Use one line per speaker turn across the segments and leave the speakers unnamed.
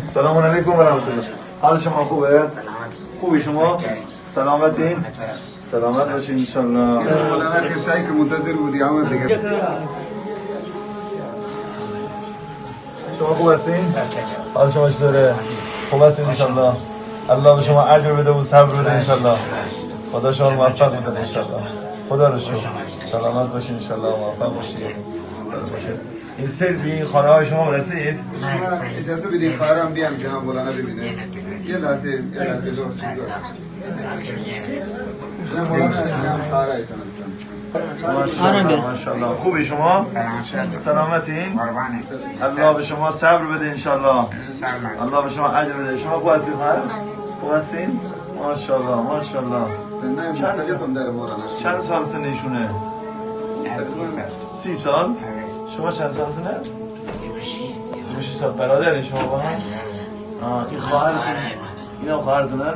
سلام علیکم و رحمت الله. حال شما خوبه؟ خوبی شما؟ سلامتین؟ سلامت باشین ان شاء الله.
مولانا کسایی که منتظر بودی آمد دیگه.
شما خوب هستین؟ حال شما چطوره؟ خوب هستین ان شاء الله. الله به شما اجر بده و صبر بده ان شاء الله. خدا شما رو موفق بده ان شاء الله. خدا رو شکر. سلامت باشین ان شاء الله، موفق باشین. این سر به این خانه های شما رسید؟
اجازه بدین خواهرم بیام جناب مولانا ببینه. یه لحظه دوست. جناب مولانا خواهرایشان هستن.
ماشاءالله. خوبی شما؟ سلامتین؟ الله به شما صبر بده ان شاء الله. الله به شما اجر بده. شما خوب هستین خواهر؟ خوب هستین؟ ماشاءالله ماشاءالله.
سنای مختلف هم داره مولانا.
چند سال سنشونه؟ 30 سال؟ شما چند سالتونه؟ 36 سال. برادر شما با هم؟ این خواهرتون؟ این هم خواهرتونن؟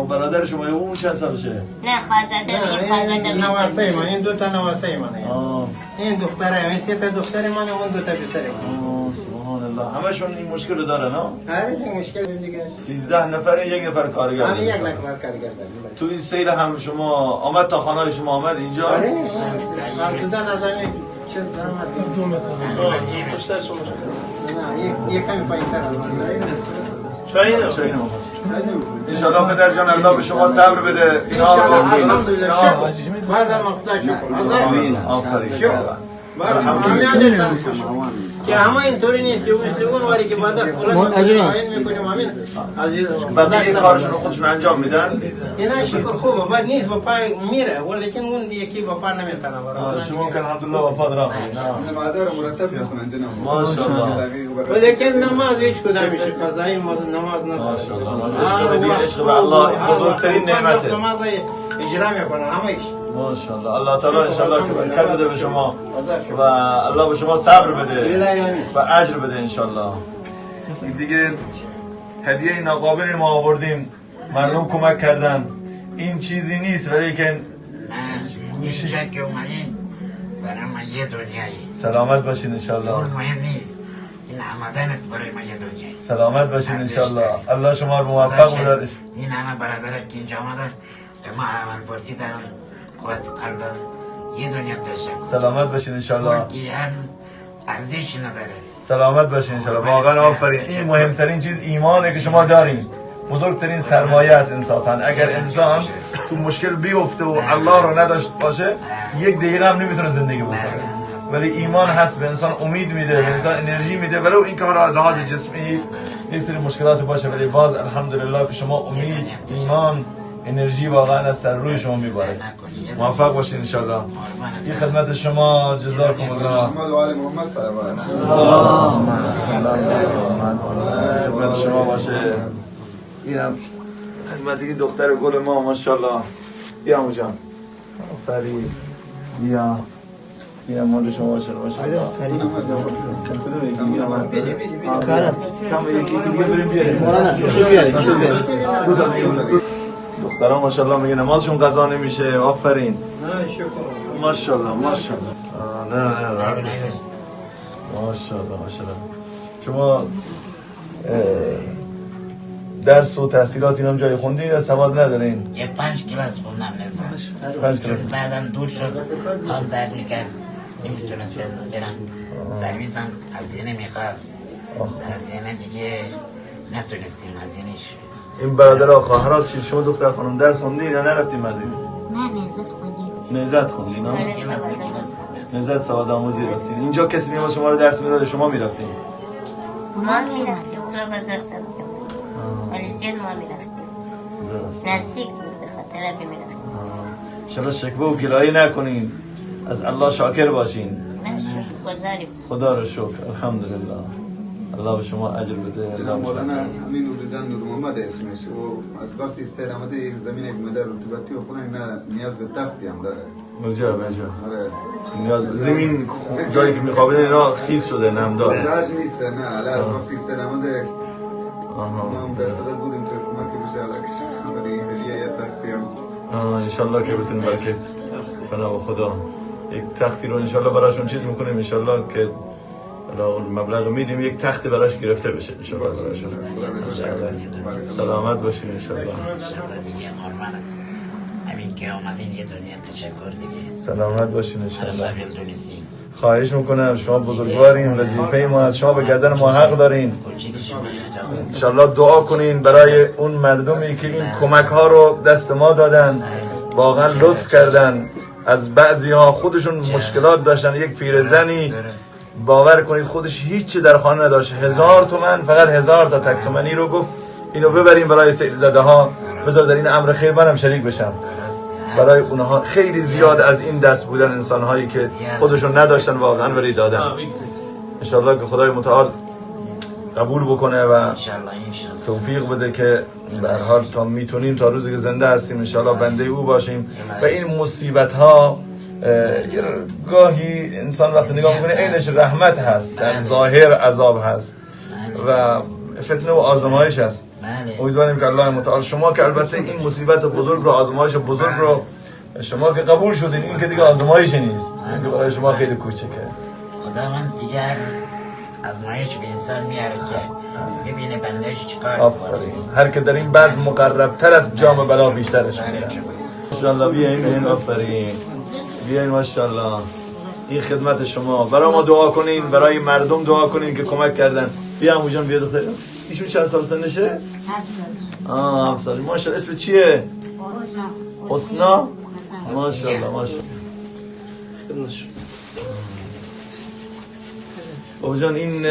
برادر شما اون چند سالشه؟
نه خواهرزاده
نواسه ما، این دوتا نواسه منه. این دختره، این سه تا دختر منه، اون دوتا پسر منه.
سبحان الله. همشون این مشکل رو دارن ها؟
آره این مشکل دیگه.
13 نفر، یک نفر کارگر.
آره یک نفر کارگر داریم.
تو این سیل هم شما آمد تا خانه شما آمد اینجا؟
آره تو زن از همین چیز درآمد 2 متر.
پشتر شما
نه یک کمی پایین‌تر از
چایی نمو. انشاءالله پدر جان الله به شما صبر بده.
الحمدلله. بعد ما خدا شکر.
آمین. آفرین.
که همه اینطوری نیست که مثل اون واری که بعد از کلان میکنیم همین
بعد این کارشون خودشون انجام میدن؟
اینا شکر خوبه بعد نیست با پای میره ولیکن اون یکی با پای نمیتونه برای
شما که الحمدلله با پا دارم
نمازها رو مرتب میخونن جناب.
ماشاءالله.
ولیکن نماز هیچ کدامش قضایی نماز نه.
ماشاءالله. عشق به دین، عشق به الله این بزرگترین نعمته.
نماز اجرا میکنن همه‌اش.
ماشاءالله. الله تعالی انشاءالله که برکت بده به شما و الله به شما صبر بده و اجر بده انشاءالله. این دیگه هدیه ناقابلی ما آوردیم، مردم کمک کردن. این چیزی نیست ولی که
اینجا که اومدین برای ما یه دنیایی.
سلامت باشین انشاءالله.
مهم نیست این آمدنت برای ما یه دنیایی.
سلامت باشین انشاءالله. الله شما رو موفق بده.
این همه برادرت که اینجا آمدن که ما اول پرسیدن قوت قلب یه دنیا تشکر.
سلامت باشین انشاءالله.
که هم ارزشی نداره.
سلامت باشین انشاءالله. واقعا آفرین. این مهمترین چیز ایمانه که شما دارین. بزرگترین سرمایه است انصافا. اگر انسان تو مشکل بیفته و الله رو نداشت باشه یک دقیقه هم نمیتونه زندگی بکنه. ولی ایمان هست به انسان امید میده، به انسان انرژی میده. ولو این کار لحاظ جسمی یک سری مشکلات باشه ولی باز الحمدلله که شما امید، ایمان، انرژی واقعا از سر روی شما میباره. موفق باشین انشاءالله. این خدمت شما جزاکم الله.
محمد و آل محمد صلوات.
خدمت شما باشه. اینم خدمت این دختر گل ما ماشاءالله. بیا عمو جان. آفرین. بیا مال شما باشه ماشاءالله. دخترها ماشاءالله میگه نمازشون قضا نمیشه. آفرین. ماشاءالله ماشاءالله. نه ماشاءالله. شما درس و تحصیلات اینم جای خوندین یا سواد ندارین؟
یه 5 کلاس خوندم نزد.
5 کلاس.
بعدم دور شد هم درد میکرد نمیتونستم برم. سرویسم هزینه میخواست. هزینه دیگه نتونستیم هزینهش.
این برادرها خواهرات چی؟ شما دختر خانم درس خوندین یا نرفتین مدرسه؟
نه
نزد خوندین ها؟ نزد سواد آموزی رفتین. اینجا کسی میاد شما رو درس میداد شما میرفتین؟
ما میرفتیم اونجا بزرگتر بودیم ولی زیاد ما میرفتیم نزدیک بود به خاطر میرفتیم.
انشالله شکوه و گلایه نکنین، از الله شاکر باشین.
نه شکر گذاریم.
خدا رو شکر. الحمدلله. الله به شما اجر بده.
جناب مولانا همین حدوداً نور محمد اسمش و از وقتی استعلام آمده یک زمین یک مدار رطوبتی و خونه اینا نیاز به تختی هم داره.
مجاب
آره.
نیاز زمین جایی که میخوابین اینا خیس شده نمداره.
درد نیست نه علاوه از وقتی استعلام آمده ما در صدد بودیم تو کمک بشه علاوه کشم ولی هدیه یه تختی هم
انشالله که بتونیم برکت بنا و خدا یک تختی رو انشالله براشون چیز میکنیم انشالله که حالا اون مبلغ میدیم یک تخت براش گرفته بشه ان شاء الله. سلامت باشین ان شاء الله.
دیگه قربانت. همین که اومدین یه دنیا تشکر دیگه.
سلامت باشین ان شاء الله.
الله بیلدونیسی.
خواهش میکنم، شما بزرگوارین، وظیفه ما از شما به گردن ما حق دارین. انشالله دعا کنین برای اون مردمی که این کمک ها رو دست ما دادن، واقعا لطف کردن. از بعضی ها خودشون مشکلات داشتن. یک پیرزنی باور کنید خودش هیچی در خانه نداشت، 1000 تومان، فقط 1000 تا تک تومانی رو گفت اینو ببریم برای سیل زده ها، بذار در این امر خیر منم شریک بشم. برای اونها خیلی زیاد از این دست بودن انسان هایی که خودشون نداشتن واقعا ولی دادن. انشالله که خدای متعال قبول بکنه و توفیق بده که به هر حال تا میتونیم تا روزی که زنده هستیم انشالله بنده او باشیم. و این مصیبت ها گاهی انسان وقتی نگاه میکنه عینش رحمت هست، در ظاهر عذاب هست و فتنه و آزمایش هست. امیدواریم که الله متعال شما که البته این مصیبت بزرگ رو، آزمایش بزرگ رو شما که قبول شدین، این که دیگه آزمایش نیست، این که برای شما خیلی کوچکه.
خداوند دیگر آزمایش به انسان میاره که ببینه بندهش چیکار
آفرین. هر که در این بعض مقرب تر از جام بلا بیشترش میده. ماشاءالله بیاین آفرین. بیاین ماشاءالله. این خدمت شما. برای ما دعا کنین، برای مردم دعا کنین که کمک کردن. بیا عمو جان بیا دختر. ایشون چند سال سنشه؟ 7 سال. ماشاءالله. اسم چیه؟ حسنا. ماشاءالله ماشاءالله. بابا جان این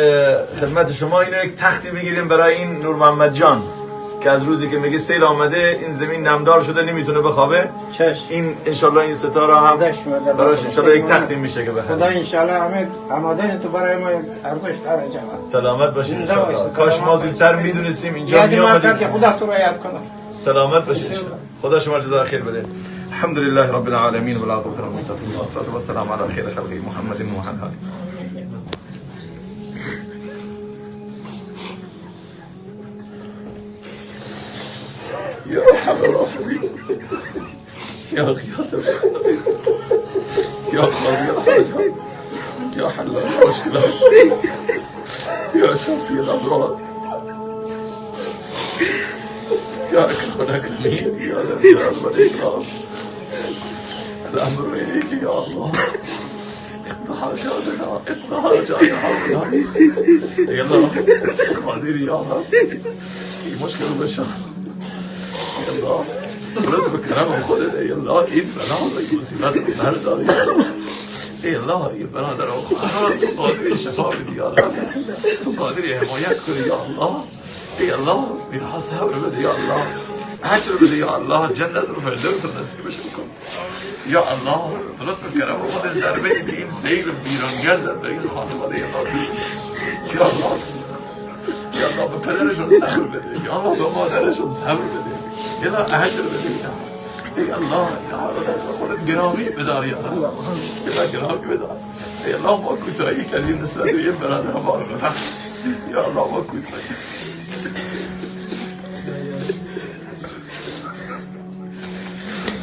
خدمت شما. اینو یک تختی بگیریم برای این نور محمد جان که از روزی که میگه سیل آمده این زمین نمدار شده نمیتونه بخوابه.
چشم.
این انشالله این ستاره هم براش انشالله یک تختی میشه که بخوابه.
خدا انشالله همه آمادن تو برای ما ارزش داره جواب.
سلامت باشید انشالله. کاش ما زودتر میدونستیم اینجا
میآمدیم که خدا تو رو یاد کنه.
سلامت باشید انشالله. خدا شما جزای خیر بده. الحمد لله رب العالمین و العاقبة للمتقین و الصلاة والسلام علی خیر خلق محمد و آله. يا ارحم الراحمين يا غياث المستغيث يا قاضي الحاجات يا حل المشكلات يا شافي الامراض يا اكرم الاكرمين يا ذا الجلال والاكرام. الامر اليك يا الله. اقض حاجاتنا اقض حاجاتنا يا الله قادر يا رب. في مشكله بشر يلا ولازم الكلام خدت يلا ايه البلاغه المصيبات النهارده يلا ايه البلاغه تو قادر شفا بدي يا رب، تو قادر حمایت کنی یا الله. ای الله میرا صبر بده یا الله، اجر بده یا الله، جنت رو فردوس نصیبش کن یا الله. لطف کرم خود ضربه ای که این سیل ویرانگر زد به این خانواده یا الله یا الله. یا الله به پدرشون صبر بده یا الله، به مادرشون صبر بده یا الله، اجر بده یا الله. ای الله یا الله دست خودت گرامی بدار یا الله، یا الله گرامی بدار ای الله. ما کوتاهی کردیم نسبت به یه برادر ما رو ببخش یا الله، ما کوتاهی.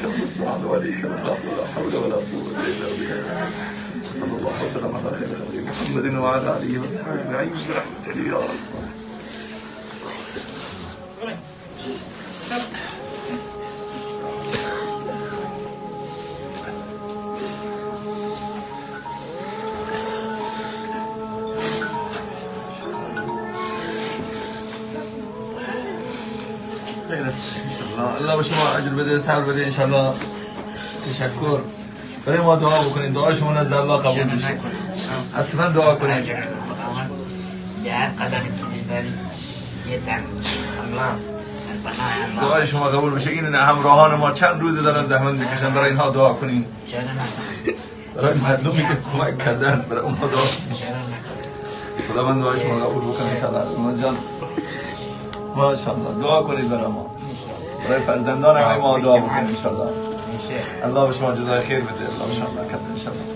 المستعان وعليك الحمد ولا حول ولا قوة إلا بالله. صلى الله وسلم على خير خلق محمد وعلى آله وصحبه أجمعين برحمتك يا رب. الله شما اجر بده، صبر بده انشالله. تشکر. برای ما دعا بکنید، دعا شما نزد الله قبول بشه. حتما دعا کنید.
یه هر قدمی که می‌ذاری یه در الله
دعای شما قبول بشه. این همراهان ما چند روز دارن زحمت میکشن، برای اینها دعا کنید. برای مردمی که کمک کردن برای اونها دعا کنید. خداوند دعای شما قبول بکنه انشالله. ما جان ماشاءالله دعا کنید برای ما، برای فرزندان همه ما دعا بکنید انشالله. الله به شما جزای خیر بده. الله به شما برکت بده انشالله.